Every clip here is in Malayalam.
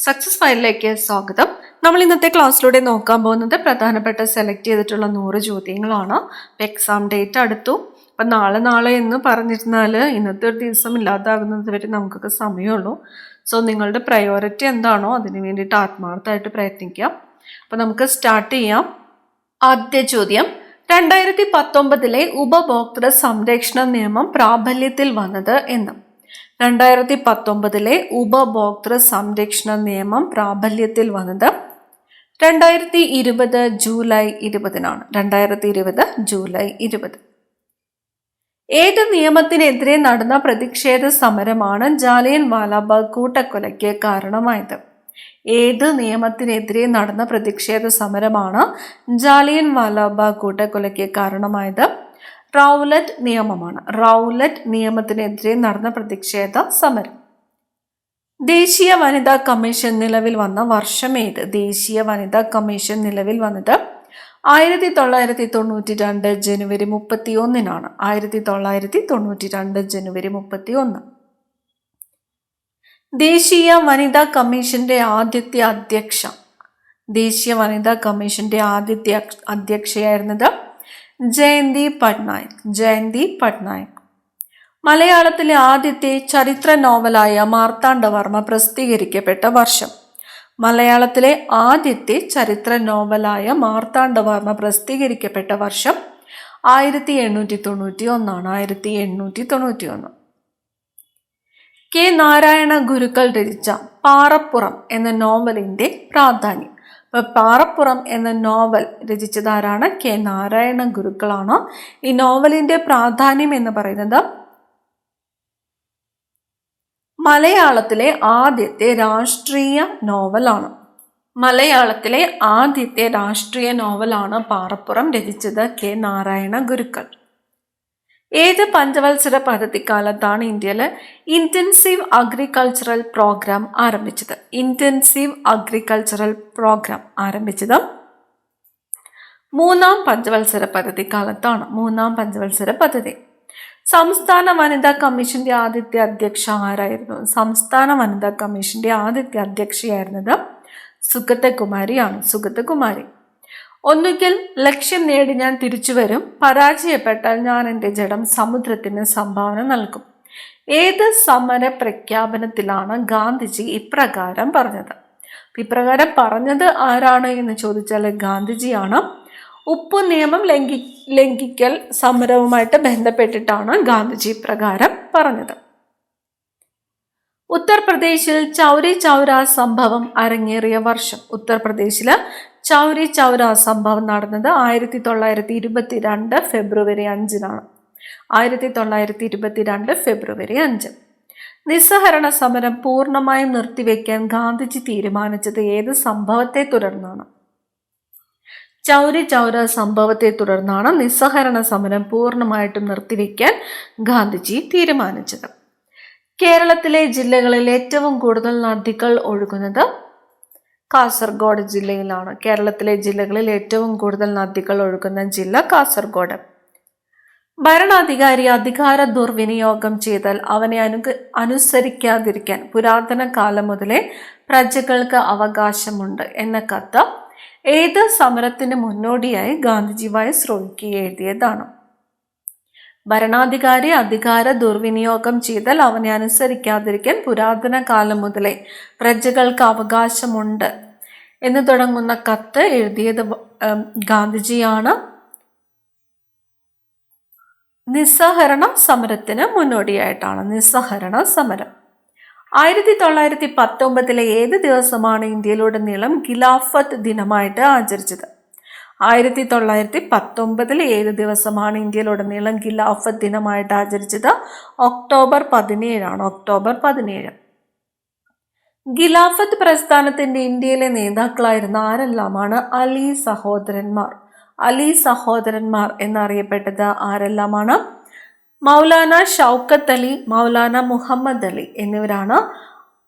സക്സസ് ഫയലിലേക്ക് സ്വാഗതം. നമ്മൾ ഇന്നത്തെ ക്ലാസ്സിലൂടെ നോക്കാൻ പോകുന്നത് പ്രധാനപ്പെട്ട സെലക്ട് ചെയ്തിട്ടുള്ള 100 ചോദ്യങ്ങളാണ്. എക്സാം ഡേറ്റ് അടുത്തു. അപ്പം നാളെ എന്ന് പറഞ്ഞിരുന്നാൽ ഇന്നത്തെ ഒരു ദിവസം ഇല്ലാതാകുന്നത് വരെ നമുക്കൊക്കെ സമയമുള്ളൂ. സോ നിങ്ങളുടെ പ്രയോറിറ്റി എന്താണോ അതിന് വേണ്ടിയിട്ട് ആത്മാർത്ഥമായിട്ട് പ്രയത്നിക്കാം. അപ്പം നമുക്ക് സ്റ്റാർട്ട് ചെയ്യാം. ആദ്യ ചോദ്യം, 2019 ഉപഭോക്തൃ സംരക്ഷണ നിയമം പ്രാബല്യത്തിൽ വന്നത് എന്ന്. 2019 ഉപഭോക്തൃ സംരക്ഷണ നിയമം പ്രാബല്യത്തിൽ വന്നത് 2020 ജൂലൈ 20-നാണ്. 2020 ജൂലൈ 20. ഏത് നിയമത്തിനെതിരെ നടന്ന പ്രതിഷേധ സമരമാണ് ജാലിയൻ വാലാബാഗ് കൂട്ടക്കൊലയ്ക്ക് കാരണമായത്? ഏത് നിയമത്തിനെതിരെ നടന്ന പ്രതിഷേധ സമരമാണ് ജാലിയൻ വാലാബാഗ് കൂട്ടക്കൊലയ്ക്ക് കാരണമായത്? റൗലറ്റ് നിയമമാണ്. റൗലറ്റ് നിയമത്തിനെതിരെ നടന്ന പ്രതിഷേധ സമരം. ദേശീയ വനിതാ കമ്മീഷൻ നിലവിൽ വന്ന വർഷം ഏത്? ദേശീയ വനിതാ കമ്മീഷൻ നിലവിൽ വന്നത് 1992 ജനുവരി 31-നാണ്. 1992 ജനുവരി 31. ദേശീയ വനിതാ കമ്മീഷന്റെ ആദ്യത്തെ അധ്യക്ഷ. ദേശീയ വനിതാ കമ്മീഷന്റെ ആദ്യത്തെ അധ്യക്ഷയായിരുന്നത് ജയന്തി പട്നായിക്. ജയന്തി പട്നായിക്. മലയാളത്തിലെ ആദ്യത്തെ ചരിത്ര നോവലായ മാർത്താണ്ഡവർമ്മ പ്രസിദ്ധീകരിക്കപ്പെട്ട വർഷം. മലയാളത്തിലെ ആദ്യത്തെ ചരിത്ര നോവലായ മാർത്താണ്ഡവർമ്മ പ്രസിദ്ധീകരിക്കപ്പെട്ട വർഷം 1891. 1891. കെ നാരായണ ഗുരുക്കൾ രചിച്ച പാറപ്പുറം എന്ന നോവലിന്റെ പ്രാധാന്യം. പാറപ്പുറം എന്ന നോവൽ രചിച്ചതാരാണ്? കെ നാരായണ ഗുരുക്കളാണ്. ഈ നോവലിന്റെ പ്രാധാന്യം എന്ന് പറയുന്നത് മലയാളത്തിലെ ആദ്യത്തെ രാഷ്ട്രീയ നോവലാണ്. മലയാളത്തിലെ ആദ്യത്തെ രാഷ്ട്രീയ നോവലാണ് പാറപ്പുറം. രചിച്ചത് കെ നാരായണ ഗുരുക്കൾ. ഏത് പഞ്ചവത്സര പദ്ധതിക്കാലത്താണ് ഇന്ത്യയിൽ ഇൻറ്റൻസീവ് അഗ്രികൾച്ചറൽ പ്രോഗ്രാം ആരംഭിച്ചത്? ഇൻറ്റൻസീവ് അഗ്രികൾച്ചറൽ പ്രോഗ്രാം ആരംഭിച്ചത് 3-ാം പഞ്ചവത്സര പദ്ധതിക്കാലത്താണ്. 3-ാം പഞ്ചവത്സര പദ്ധതി. സംസ്ഥാന വനിതാ കമ്മീഷന്റെ ആദ്യത്തെ അധ്യക്ഷ ആരായിരുന്നു? സംസ്ഥാന വനിതാ കമ്മീഷന്റെ ആദ്യത്തെ അധ്യക്ഷയായിരുന്നത് സുഗതകുമാരിയാണ്. സുഗതകുമാരി. ഒന്നുകിൽ ലക്ഷ്യം നേടി ഞാൻ തിരിച്ചു വരും, പരാജയപ്പെട്ടാൽ ഞാൻ എൻ്റെ ജഡം സമുദ്രത്തിന് സംഭാവന നൽകും. ഏത് സമര പ്രഖ്യാപനത്തിലാണ് ഗാന്ധിജി ഇപ്രകാരം പറഞ്ഞത്? ഇപ്രകാരം പറഞ്ഞത് ആരാണ് എന്ന് ചോദിച്ചാൽ ഗാന്ധിജിയാണ്. ഉപ്പു നിയമം ലംഘിക്കൽ സമരവുമായിട്ട് ബന്ധപ്പെട്ടിട്ടാണ് ഗാന്ധിജി ഇപ്രകാരം പറഞ്ഞത്. ഉത്തർപ്രദേശിൽ ചൗരി ചൗര സംഭവം അരങ്ങേറിയ വർഷം. ഉത്തർപ്രദേശില് ചൗരി ചൗര സംഭവം നടന്നത് 1922 ഫെബ്രുവരി 5-നാണ്. 1922 ഫെബ്രുവരി 5. നിസ്സഹരണ സമരം പൂർണ്ണമായും നിർത്തിവെക്കാൻ ഗാന്ധിജി തീരുമാനിച്ചത് ഏത് സംഭവത്തെ തുടർന്നാണ്? ചൗരി ചൗര സംഭവത്തെ തുടർന്നാണ് നിസ്സഹരണ സമരം പൂർണ്ണമായിട്ടും നിർത്തിവെക്കാൻ ഗാന്ധിജി തീരുമാനിച്ചത്. കേരളത്തിലെ ജില്ലകളിൽ ഏറ്റവും കൂടുതൽ നദികൾ ഒഴുകുന്നത് കാസർഗോഡ് ജില്ലയിലാണ്. കേരളത്തിലെ ജില്ലകളിൽ ഏറ്റവും കൂടുതൽ നദികൾ ഒഴുകുന്ന ജില്ല കാസർഗോഡ്. ഭരണാധികാരി അധികാര ദുർവിനിയോഗം ചെയ്താൽ അവനെ അനുസരിക്കാതിരിക്കാൻ പുരാതന കാലം മുതലേ പ്രജകൾക്ക് അവകാശമുണ്ട് എന്ന കത്ത് ഏത് സമരത്തിന് മുന്നോടിയായി ഗാന്ധിജി വൈസ്രോയിക്ക് എഴുതിയതാണ്? ഭരണാധികാരി അധികാര ദുർവിനിയോഗം ചെയ്താൽ അവനെ അനുസരിക്കാതിരിക്കാൻ പുരാതന കാലം മുതലേ പ്രജകൾക്ക് അവകാശമുണ്ട് എന്ന് തുടങ്ങുന്ന കത്ത് എഴുതിയത് ഗാന്ധിജിയാണ്. നിസ്സഹരണ സമരത്തിന് മുന്നോടിയായിട്ടാണ്. നിസ്സഹരണ സമരം. 1919 ഏത് ദിവസമാണ് ഇന്ത്യയിലുടനീളം ഖിലാഫത്ത് ദിനമായിട്ട് ആചരിച്ചത്? 1919 ഏത് ദിവസമാണ് ഇന്ത്യയിലുടനീളം ഖിലാഫത്ത് ദിനമായിട്ട് ആചരിച്ചത്? ഒക്ടോബർ 17-ആണ്. ഒക്ടോബർ 17. ഖിലാഫത്ത് പ്രസ്ഥാനത്തിന്റെ ഇന്ത്യയിലെ നേതാക്കളായിരുന്ന ആരെല്ലാമാണ് അലി സഹോദരന്മാർ? അലി സഹോദരന്മാർ എന്നറിയപ്പെട്ടത് ആരെല്ലാമാണ്? മൗലാന ഷൗക്കത്ത് അലി, മൗലാന മുഹമ്മദ് അലി എന്നിവരാണ്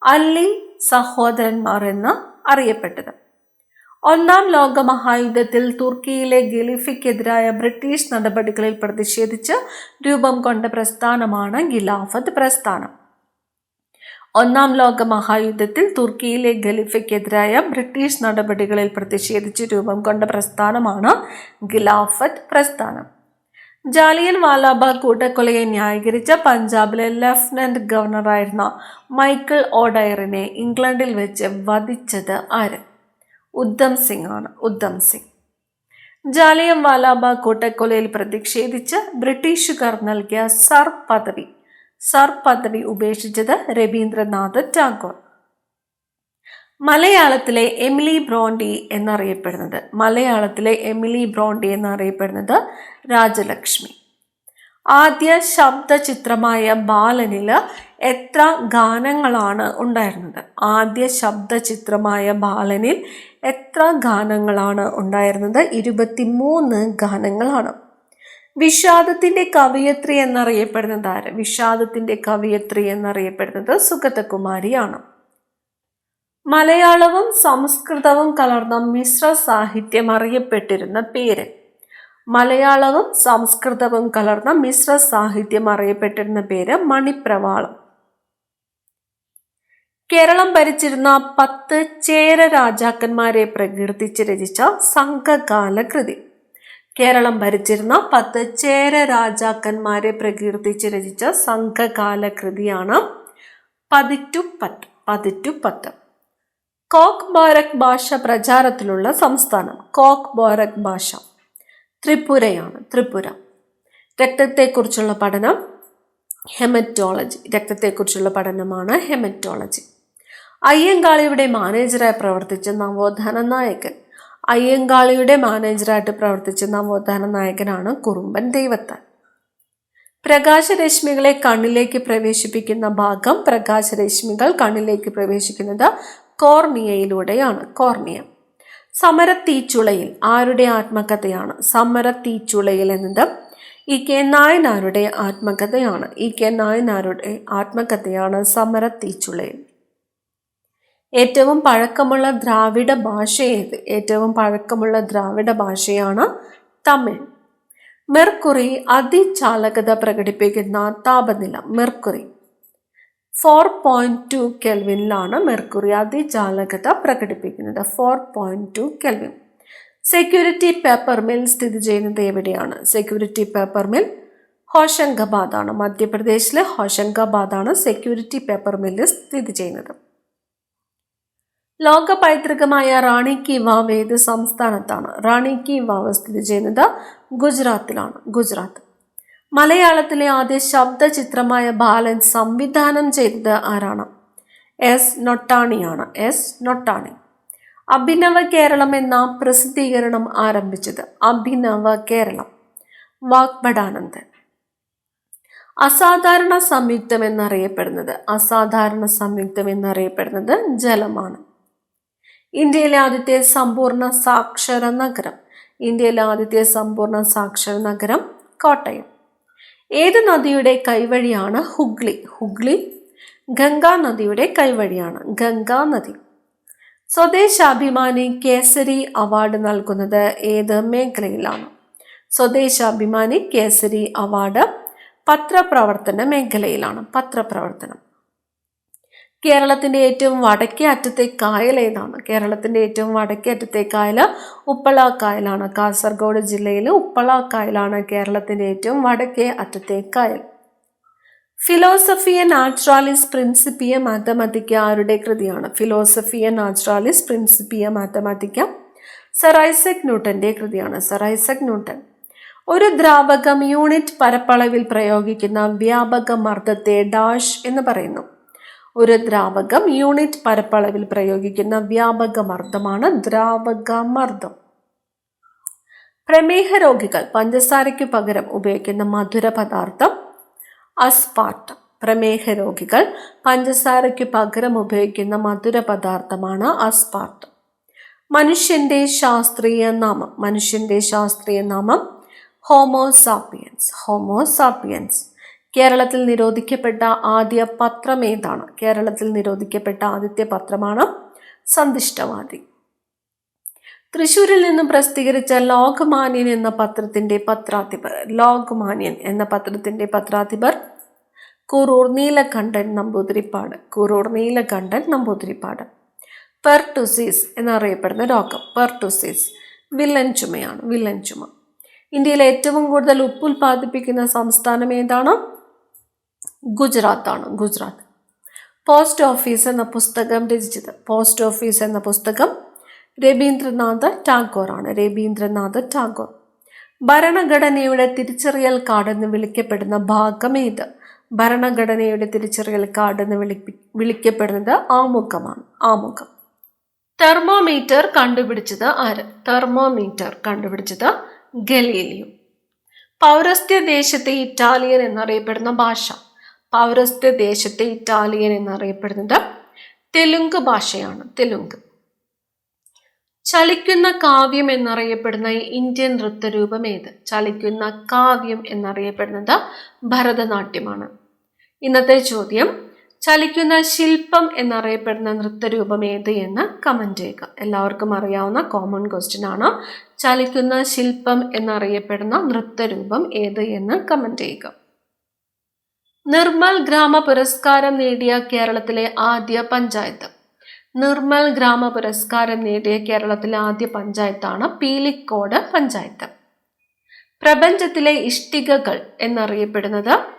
അലി സഹോദരന്മാർ എന്ന് അറിയപ്പെട്ടത്. 1-ാം ലോക മഹായുദ്ധത്തിൽ തുർക്കിയിലെ ഖലീഫയ്ക്കെതിരായ ബ്രിട്ടീഷ് നടപടികളിൽ പ്രതിഷേധിച്ച് രൂപം കൊണ്ട പ്രസ്ഥാനമാണ് ഖിലാഫത്ത് പ്രസ്ഥാനം. ഒന്നാം ലോക മഹായുദ്ധത്തിൽ തുർക്കിയിലെ ഖലീഫയ്ക്കെതിരായ ബ്രിട്ടീഷ് നടപടികളിൽ പ്രതിഷേധിച്ച് രൂപം കൊണ്ട പ്രസ്ഥാനമാണ് ഖിലാഫത്ത് പ്രസ്ഥാനം. ജാലിയൻ വാലാബാഗ് കൂട്ടക്കൊലയെ ന്യായീകരിച്ച പഞ്ചാബിലെ ലഫ്റ്റനന്റ് ഗവർണറായിരുന്ന മൈക്കിൾ ഓഡയറിനെ ഇംഗ്ലണ്ടിൽ വെച്ച് വധിച്ചത് ആര്? ഉദ്ധം സിംഗ് ആണ്. ഉദ്ധം സിംഗ്. ജാലിയൻ വാലാബാഗ് കൂട്ടക്കൊലയിൽ പ്രതിഷേധിച്ച് ബ്രിട്ടീഷുകാർ നൽകിയ സർ പദവി ഉപേക്ഷിച്ചത് രവീന്ദ്രനാഥ് ടാഗോർ. മലയാളത്തിലെ എമിലി ബ്രോണ്ടി എന്നറിയപ്പെടുന്നത് രാജലക്ഷ്മി. ആദ്യ ശബ്ദചിത്രമായ ബാലനില് എത്ര ഗാനങ്ങളാണ് ഉണ്ടായിരുന്നത്? 23 ഗാനങ്ങളാണ്. വിഷാദത്തിന്റെ കവയത്രി എന്നറിയപ്പെടുന്നത് ആര്? വിഷാദത്തിന്റെ കവയത്രി എന്നറിയപ്പെടുന്നത് സുഗതകുമാരിയാണ്. മലയാളവും സംസ്കൃതവും കലർന്ന മിശ്ര സാഹിത്യം അറിയപ്പെട്ടിരുന്ന പേര്? മണിപ്രവാളം. കേരളം ഭരിച്ചിരുന്ന 10 ചേര രാജാക്കന്മാരെ പ്രകീർത്തിച്ച് രചിച്ച സംഘകാല കൃതി? സംഘകാല കൃതിയാണ് പതിറ്റുപത്ത്. കോക്ക് ബോറക് ഭാഷ പ്രചാരത്തിലുള്ള സംസ്ഥാനം? ത്രിപുരയാണ്. രക്തത്തെക്കുറിച്ചുള്ള പഠനം ഹെമറ്റോളജി. അയ്യങ്കാളിയുടെ മാനേജറായി പ്രവർത്തിച്ച നവോത്ഥാന നായകനാണ് കുറുമ്പൻ ദൈവത്താൻ. പ്രകാശരശ്മികളെ കണ്ണിലേക്ക് പ്രവേശിപ്പിക്കുന്ന ഭാഗം? പ്രകാശരശ്മികൾ കണ്ണിലേക്ക് പ്രവേശിക്കുന്നത് കോർണിയയിലൂടെയാണ്. സമരത്തീച്ചുളയിൽ ആരുടെ ആത്മകഥയാണ്? സമരത്തീച്ചുളയിൽ എന്നത് E.K. നായനാരുടെ ആത്മകഥയാണ് സമരത്തീച്ചുളയിൽ. ഏറ്റവും പഴക്കമുള്ള ദ്രാവിഡ ഭാഷ ഏത്? ഭാഷയാണ് തമിഴ്. മെർക്കുറി അതിചാലകത പ്രകടിപ്പിക്കുന്ന താപനില? 4.2 കെൽവിനിലാണ് മെർക്കുറി അതിചാലകത പ്രകടിപ്പിക്കുന്നത്. 4.2 കെൽവിൻ. സെക്യൂരിറ്റി പേപ്പർ മിൽ സ്ഥിതി ചെയ്യുന്നത് എവിടെയാണ്? ഹോഷംഗാബാദ് ആണ്. മധ്യപ്രദേശിലെ ഹോഷംഗാബാദാണ് സെക്യൂരിറ്റി പേപ്പർ മില്ല് സ്ഥിതി ചെയ്യുന്നത്. ലോക പൈതൃകമായ റാണി കി വാവ് ഏത് സംസ്ഥാനത്താണ്? റാണി കി വാവ് സ്ഥിതി ചെയ്യുന്നത് ഗുജറാത്ത്. മലയാളത്തിലെ ആദ്യ ശബ്ദചിത്രമായ ബാലൻ സംവിധാനം ചെയ്തത് ആരാണ്? S. നൊട്ടാണി. അഭിനവ കേരളം എന്ന പ്രസിദ്ധീകരണം ആരംഭിച്ചത്? വാഗ്ഭടാനന്ദൻ. അസാധാരണ സംയുക്തം എന്നറിയപ്പെടുന്നത് ജലമാണ്. ഇന്ത്യയിലെ ആദ്യത്തെ സമ്പൂർണ്ണ സാക്ഷര നഗരം കോട്ടയം. ഏത് നദിയുടെ കൈവഴിയാണ് ഹുഗ്ലി? ഗംഗാ നദിയുടെ കൈവഴിയാണ് ഗംഗാനദി. സ്വദേശാഭിമാനി കേസരി അവാർഡ് നൽകുന്നത് ഏത് മേഖലയിലാണ്? സ്വദേശാഭിമാനി കേസരി അവാർഡ് പത്രപ്രവർത്തന മേഖലയിലാണ്. കേരളത്തിന്റെ ഏറ്റവും വടക്കേ അറ്റത്തെ കായൽ ഏതാണ്? ഉപ്പള കായലാണ്. കാസർഗോഡ് ജില്ലയിലെ ഉപ്പള കായലാണ് കേരളത്തിന്റെ ഏറ്റവും വടക്കേ അറ്റത്തെ കായൽ. ഫിലോസഫിയ നാച്ചുറാലിസ് പ്രിൻസിപ്പിയ മാത്തമാറ്റിക്ക ആരുടെ കൃതിയാണ്? സർ ഐസക് ന്യൂട്ടന്റെ കൃതിയാണ്. ഒരു ദ്രാവകം യൂണിറ്റ് പരപ്പളവിൽ പ്രയോഗിക്കുന്ന വ്യാപക മർദ്ദത്തെ ഡാഷ് എന്ന് പറയുന്നു. ദ്രാവകമർദ്ദമാണ് പ്രമേഹ രോഗികൾ പഞ്ചസാരയ്ക്കു പകരം ഉപയോഗിക്കുന്ന മധുര പദാർത്ഥം? അസ്പാർട്ടം. അസ്പാർട്ടം. മനുഷ്യന്റെ ശാസ്ത്രീയ നാമം ഹോമോസാപ്പിയൻസ്. കേരളത്തിൽ നിരോധിക്കപ്പെട്ട ആദ്യത്തെ പത്രമാണ് സന്ദിഷ്ടവാദി. തൃശ്ശൂരിൽ നിന്നും പ്രസിദ്ധീകരിച്ച ലോകമാന്യൻ എന്ന പത്രത്തിന്റെ പത്രാധിപർ? കുറൂർ നീലകണ്ഠൻ നമ്പൂതിരിപ്പാട്. കുറൂർ നീലകണ്ഠൻ നമ്പൂതിരിപ്പാട്. പെർട്ടുസിസ് എന്നറിയപ്പെടുന്ന രോഗം. Pertussis villain ചുമയാണ്. വില്ലൻ ചുമ. ഇന്ത്യയിൽ ഏറ്റവും കൂടുതൽ ഉപ്പ് ഉൽപ്പാദിപ്പിക്കുന്ന സംസ്ഥാനം ഏതാണ്? ഗുജറാത്താണ്. ഗുജറാത്ത്. പോസ്റ്റ് ഓഫീസ് എന്ന പുസ്തകം രചിച്ചത്. പോസ്റ്റ് ഓഫീസ് എന്ന പുസ്തകം രവീന്ദ്രനാഥ് ടാഗോറാണ്. രവീന്ദ്രനാഥ് ടാഗോർ. ഭരണഘടനയുടെ തിരിച്ചറിയൽ കാർഡ് എന്ന് വിളിക്കപ്പെടുന്ന ഭാഗം ഏത്? ഭരണഘടനയുടെ തിരിച്ചറിയൽ കാർഡ് എന്ന് വിളിക്കപ്പെടുന്നത് ആമുഖമാണ്. ആമുഖം. തെർമോമീറ്റർ കണ്ടുപിടിച്ചത് ആര്? തെർമോമീറ്റർ കണ്ടുപിടിച്ചത് ഗലീലിയോ. പൗരസ്ത്യ ദേശത്തെ ഇറ്റാലിയൻ എന്നറിയപ്പെടുന്ന ഭാഷ. പൗരസ്ത്യ ദേശത്തെ ഇറ്റാലിയൻ എന്നറിയപ്പെടുന്നത് തെലുങ്ക് ഭാഷയാണ്. തെലുങ്ക്. ചലിക്കുന്ന കാവ്യം എന്നറിയപ്പെടുന്ന ഇന്ത്യൻ നൃത്തരൂപം ഏത്? ചലിക്കുന്ന കാവ്യം എന്നറിയപ്പെടുന്നത് ഭരതനാട്യമാണ്. ഇന്നത്തെ ചോദ്യം, ചലിക്കുന്ന ശില്പം എന്നറിയപ്പെടുന്ന നൃത്തരൂപം ഏത് എന്ന് കമന്റ് ചെയ്യുക. എല്ലാവർക്കും അറിയാവുന്ന കോമൺ ക്വസ്റ്റ്യൻ ആണ്. ചലിക്കുന്ന ശില്പം എന്നറിയപ്പെടുന്ന നൃത്തരൂപം ഏത് എന്ന് കമന്റ് ചെയ്യുക. നിർമ്മൽ ഗ്രാമ പുരസ്കാരം നേടിയ കേരളത്തിലെ ആദ്യ പഞ്ചായത്ത്. നിർമ്മൽ ഗ്രാമ പുരസ്കാരം നേടിയ കേരളത്തിലെ ആദ്യ പഞ്ചായത്താണ് പീലിക്കോട് പഞ്ചായത്ത്. പ്രപഞ്ചത്തിലെ ഇഷ്ടികകൾ എന്നറിയപ്പെടുന്നത്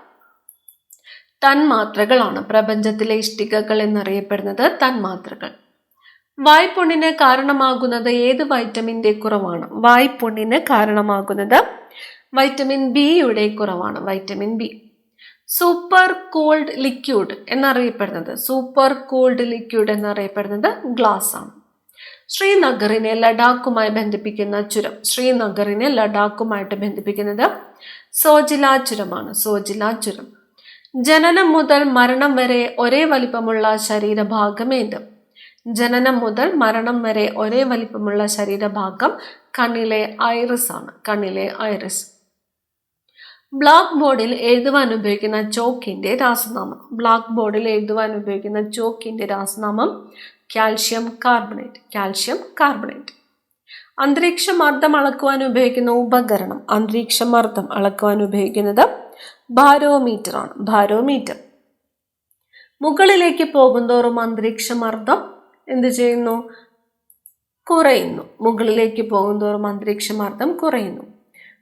തന്മാത്രകളാണ്. പ്രപഞ്ചത്തിലെ ഇഷ്ടികകൾ എന്നറിയപ്പെടുന്നത് തന്മാത്രകൾ. വായ്പുണ്ണിന് കാരണമാകുന്നത് ഏത് വൈറ്റമിൻ്റെ കുറവാണ്? വായ്പുണ്ണിന് കാരണമാകുന്നത് വൈറ്റമിൻ ബിയുടെ കുറവാണ്. Vitamin B. Super cooled liquid എന്നറിയപ്പെടുന്നത് ഗ്ലാസ് ആണ്. ശ്രീനഗറിനെ ലഡാക്കുമായി ബന്ധിപ്പിക്കുന്ന ചുരം. ശ്രീനഗറിനെ ലഡാക്കുമായിട്ട് ബന്ധിപ്പിക്കുന്നത് സോജില ചുരമാണ്. സോജില ചുരം. ജനനം മുതൽ മരണം വരെ ഒരേ വലിപ്പമുള്ള ശരീരഭാഗം ഏത്? ജനനം മുതൽ മരണം വരെ ഒരേ വലിപ്പമുള്ള ശരീരഭാഗം കണ്ണിലെ ഐറിസ് ആണ്. കണ്ണിലെ ഐറിസ്. ബ്ലാക്ക് ബോർഡിൽ എഴുതുവാൻ ഉപയോഗിക്കുന്ന ചോക്കിന്റെ രാസനാമം. ബ്ലാക്ക് ബോർഡിൽ എഴുതുവാൻ ഉപയോഗിക്കുന്ന ചോക്കിന്റെ രാസനാമം കാൽഷ്യം കാർബണേറ്റ്. Calcium carbonate. അന്തരീക്ഷമർദ്ദം അളക്കുവാൻ ഉപയോഗിക്കുന്ന ഉപകരണം. അന്തരീക്ഷമർദ്ദം അളക്കുവാൻ ഉപയോഗിക്കുന്നത് ബാരോമീറ്റർ ആണ്. ബാരോമീറ്റർ. മുകളിലേക്ക് പോകുന്തോറും അന്തരീക്ഷമർദ്ദം എന്ത് ചെയ്യുന്നു? കുറയുന്നു. മുകളിലേക്ക് പോകുന്തോറും അന്തരീക്ഷമർദ്ദം കുറയുന്നു.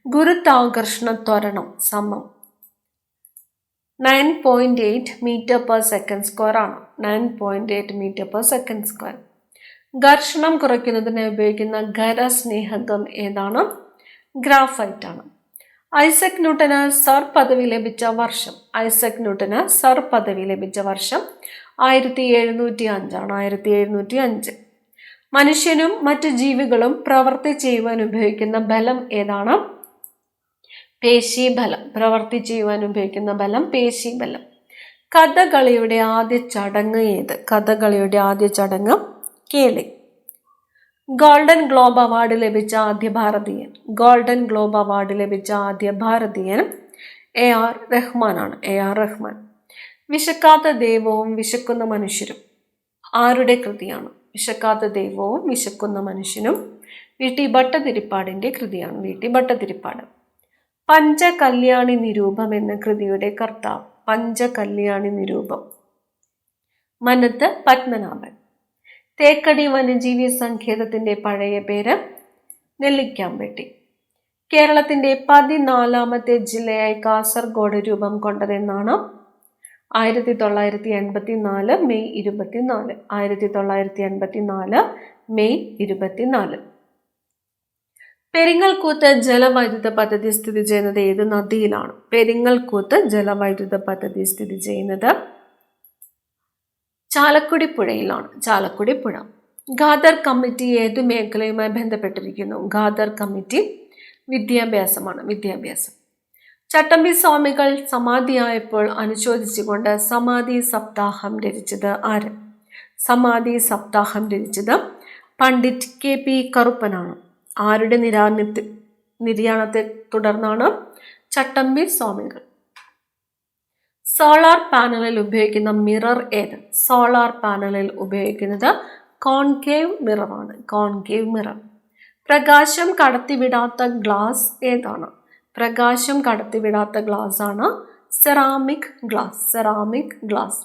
ഗുരുത്വാകർഷണ ത്വരണം സമം 9.8 മീറ്റർ പെർ സെക്കൻഡ് സ്ക്വയർ ആണ്. 9.8 മീറ്റർ പെർ സെക്കൻഡ് സ്ക്വയർ. ഘർഷണം കുറയ്ക്കുന്നതിന് ഉപയോഗിക്കുന്ന ഖരസ്നേഹകം ഏതാണ്? ഗ്രാഫൈറ്റ് ആണ്. ഐസക് ന്യൂട്ടന് സർ പദവി ലഭിച്ച വർഷം. ഐസക് ന്യൂട്ടന് സർ പദവി ലഭിച്ച വർഷം 1705 ആണ്. 1705. മനുഷ്യനും മറ്റു ജീവികളും പ്രവർത്തി ചെയ്യുവാൻ ഉപയോഗിക്കുന്ന ബലം ഏതാണ്? പേശീബലം. പ്രവർത്തി ചെയ്യുവാൻ ഉപയോഗിക്കുന്ന ബലം പേശീബലം. കഥകളിയുടെ ആദ്യ ചടങ്ങ് ഏത്? കഥകളിയുടെ ആദ്യ ചടങ്ങ് കേളി. ഗോൾഡൻ ഗ്ലോബ് അവാർഡ് ലഭിച്ച ആദ്യ ഭാരതീയൻ. ഗോൾഡൻ ഗ്ലോബ് അവാർഡ് ലഭിച്ച ആദ്യ ഭാരതീയൻ AR റഹ്മാൻ ആണ്. AR റഹ്മാൻ. വിശക്കാത്ത ദൈവവും വിശക്കുന്ന മനുഷ്യരും ആരുടെ കൃതിയാണ്? വിശക്കാത്ത ദൈവവും വിശക്കുന്ന മനുഷ്യനും VT ഭട്ടതിരിപ്പാടിന്റെ കൃതിയാണ്. VT ഭട്ടതിരിപ്പാട്. പഞ്ചകല്യാണി നിരൂപം എന്ന കൃതിയുടെ കർത്താവ്. പഞ്ചകല്യാണി നിരൂപം മനത്ത് പത്മനാഭൻ. തേക്കടി വന്യജീവി സങ്കേതത്തിന്റെ പഴയ പേര് നെല്ലിക്കാമ്പെട്ടി. കേരളത്തിന്റെ 14ാമത്തെ ജില്ലയായി കാസർഗോഡ് രൂപം കൊണ്ടതെന്നാണ്? 1984 മെയ് 24. 1984 മെയ് 24. പെരിങ്ങൽകൂത്ത് ജലവൈദ്യുത പദ്ധതി സ്ഥിതി ചെയ്യുന്നത് ഏത് നദിയിലാണ്? പെരിങ്ങൽകൂത്ത് ജലവൈദ്യുത പദ്ധതി സ്ഥിതി ചെയ്യുന്നത് ചാലക്കുടി പുഴയിലാണ്. ചാലക്കുടി പുഴ. ഖാദർ കമ്മിറ്റി ഏതു മേഖലയുമായി ബന്ധപ്പെട്ടിരിക്കുന്നു? ഖാദർ കമ്മിറ്റി വിദ്യാഭ്യാസമാണ്. വിദ്യാഭ്യാസം. ചട്ടമ്പി സ്വാമികൾ സമാധിയായപ്പോൾ അനുശോചിച്ചുകൊണ്ട് സമാധി സപ്താഹം രചിച്ചത് ആര്? സമാധി സപ്താഹം രചിച്ചത് പണ്ഡിറ്റ് KP കറുപ്പനാണ്. ആരുടെ നിര്യാണത്തെ തുടർന്നാണ്? ചട്ടമ്പി സ്വാമികൾ. സോളാർ പാനലിൽ ഉപയോഗിക്കുന്ന മിറർ ഏത്? സോളാർ പാനലിൽ ഉപയോഗിക്കുന്നത് കോൺകേവ് മിററാണ്. Concave mirror. പ്രകാശം കടത്തിവിടാത്ത ഗ്ലാസ് ഏതാണ്? പ്രകാശം കടത്തിവിടാത്ത ഗ്ലാസ് ആണ് ceramic glass, ceramic glass.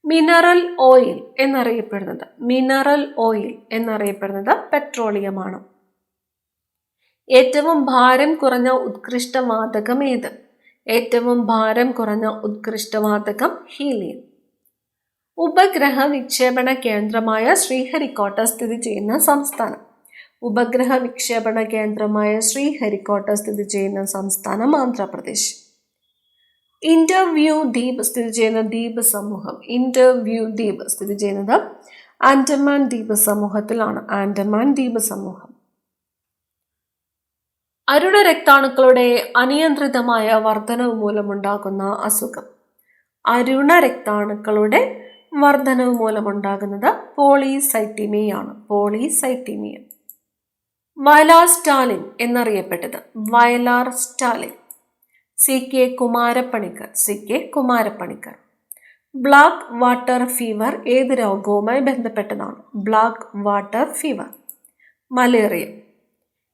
Mineral oil എന്നറിയപ്പെടുന്നത്, മിനറൽ ഓയിൽ എന്നറിയപ്പെടുന്നത് പെട്രോളിയമാണ്. ഏറ്റവും ഭാരം കുറഞ്ഞ ഉത്കൃഷ്ടവാതകം ഏത്? ഏറ്റവും ഭാരം കുറഞ്ഞ ഉത്കൃഷ്ടവാതകം ഹീലിയം. ഉപഗ്രഹ വിക്ഷേപണ കേന്ദ്രമായ ശ്രീഹരിക്കോട്ട സ്ഥിതി ചെയ്യുന്ന സംസ്ഥാനം. ഉപഗ്രഹ വിക്ഷേപണ കേന്ദ്രമായ ശ്രീഹരിക്കോട്ട സ്ഥിതി ചെയ്യുന്ന സംസ്ഥാനം ആന്ധ്രാപ്രദേശ്. ഇന്റർവ്യൂ ദ്വീപ് സ്ഥിതി ചെയ്യുന്ന ദ്വീപ് സമൂഹം. ഇന്റർവ്യൂ ദ്വീപ് സ്ഥിതി ചെയ്യുന്നത് ആൻഡമാൻ ദ്വീപ് സമൂഹത്തിലാണ്, ആൻഡമാൻ ദ്വീപ് സമൂഹം. അരുണരക്താണുക്കളുടെ അനിയന്ത്രിതമായ വർധനവ് മൂലമുണ്ടാകുന്ന അസുഖം. അരുണരക്താണുക്കളുടെ വർധനവ് മൂലമുണ്ടാകുന്നത് പോളിസൈറ്റീമിയയാണ്, പോളിസൈറ്റീമിയ. വയലാർ സ്റ്റാലിൻ എന്നറിയപ്പെട്ടത്, Vayalar Stalin. CK Kumarapanicker, CK Kumarapanicker. Black water fever ഏത് രോഗവുമായി ബന്ധപ്പെട്ടതാണ്? Black water fever malaria.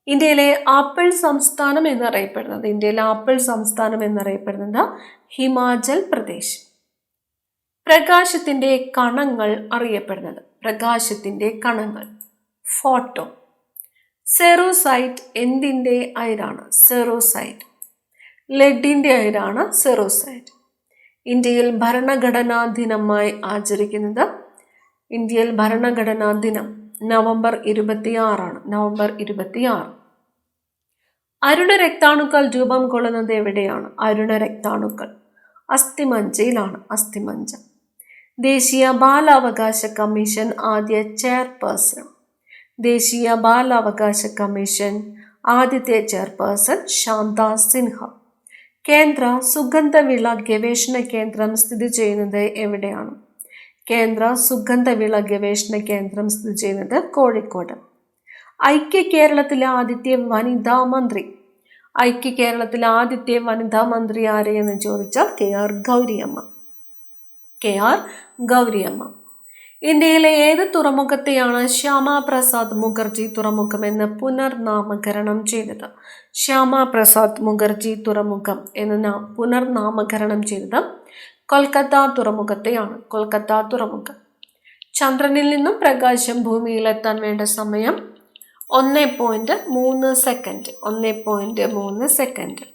ഇന്ത്യയിലെ ആപ്പിൾ സംസ്ഥാനം എന്നറിയപ്പെടുന്നത്, ഇന്ത്യയിലെ ആപ്പിൾ സംസ്ഥാനം എന്നറിയപ്പെടുന്നത് ഹിമാചൽ പ്രദേശ്. പ്രകാശത്തിന്റെ കണങ്ങൾ അറിയപ്പെടുന്നത്, പ്രകാശത്തിന്റെ കണങ്ങൾ ഫോട്ടോ. സെറോസൈറ്റ് എന്തിന്റെ അയിരാണ്? സെറോസൈറ്റ് ലെഡിന്റെ അയിരാണ് സെറോസൈറ്റ്. ഇന്ത്യയിൽ ഭരണഘടനാ ദിനമായി ആചരിക്കുന്നത്, ഇന്ത്യയിൽ ഭരണഘടനാ ദിനം നവംബർ 26 നവംബർ 26. അരുണരക്താണുക്കൾ രൂപം കൊള്ളുന്നത് എവിടെയാണ്? അരുണരക്താണുക്കൾ അസ്ഥിമജ്ജയിലാണ്, അസ്ഥിമജ്ജ. ദേശീയ ബാലാവകാശ കമ്മീഷൻ ആദ്യ ചെയർപേഴ്സൺ. ദേശീയ ബാലാവകാശ കമ്മീഷൻ ആദ്യത്തെ ചെയർപേഴ്സൺ ശാന്ത സിൻഹ. കേന്ദ്ര സുഗന്ധവിള ഗവേഷണ കേന്ദ്രം സ്ഥിതി ചെയ്യുന്നത് എവിടെയാണ്? കേന്ദ്ര സുഗന്ധവിള ഗവേഷണ കേന്ദ്രം സ്ഥിതി ചെയ്യുന്നത് കോഴിക്കോട്. ഐക്യ കേരളത്തിലെ ആദ്യത്തെ വനിതാ മന്ത്രി. ഐക്യ കേരളത്തിലെ ആദ്യത്തെ വനിതാ മന്ത്രി ആരെയെന്ന് ചോദിച്ചാൽ KR ഗൗരിയമ്മ, KR ഗൗരിയമ്മ. ഇന്ത്യയിലെ ഏത് തുറമുഖത്തെയാണ് ശ്യാമപ്രസാദ് മുഖർജി തുറമുഖം എന്ന് പുനർനാമകരണം ചെയ്തത്? ശ്യാമപ്രസാദ് മുഖർജി തുറമുഖം എന്ന് പുനർനാമകരണം ചെയ്തത് കൊൽക്കത്ത തുറമുഖത്തെയാണ്, കൊൽക്കത്ത തുറമുഖം. ചന്ദ്രനിൽ നിന്നും പ്രകാശം ഭൂമിയിലെത്താൻ വേണ്ട സമയം 1.3 സെക്കൻഡ്, 1.3 സെക്കൻഡ്.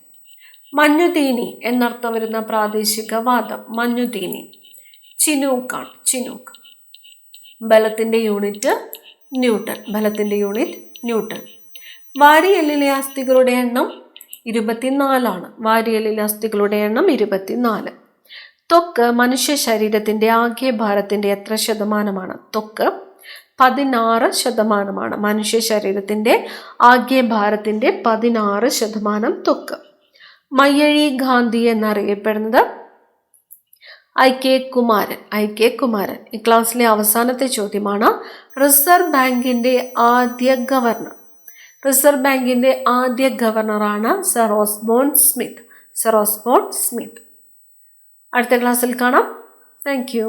മഞ്ഞുതീനി എന്നർത്ഥം വരുന്ന പ്രാദേശിക വാദം, മഞ്ഞുതീനി ചിനൂക്കാണ്, ചിനൂക്ക്. ബലത്തിന്റെ യൂണിറ്റ് ന്യൂട്ടൺ, ബലത്തിന്റെ യൂണിറ്റ് ന്യൂട്ടൺ. വാരിയെല്ലിലെ അസ്ഥികളുടെ എണ്ണം 24 വാരിയെല്ലിലെ അസ്ഥികളുടെ എണ്ണം 24. ത്വക്ക് മനുഷ്യ ശരീരത്തിന്റെ ആകെ ഭാരത്തിന്റെ എത്ര ശതമാനമാണ്? ത്വക്ക് 16%. മനുഷ്യ ശരീരത്തിന്റെ ആകെ ഭാരത്തിന്റെ 16% ത്വക്ക്. മയ്യഴി ഗാന്ധി എന്നറിയപ്പെടുന്നത് IK കുമാരൻ, IK കുമാരൻ. ഈ ക്ലാസ്സിലെ അവസാനത്തെ ചോദ്യമാണ്. റിസർവ് ബാങ്കിന്റെ ആദ്യ ഗവർണർ. റിസർവ് ബാങ്കിന്റെ ആദ്യ ഗവർണറാണ് sir Osborne Smith, sir Osborne Smith. അടുത്ത ക്ലാസ്സിൽ കാണാം. Thank U.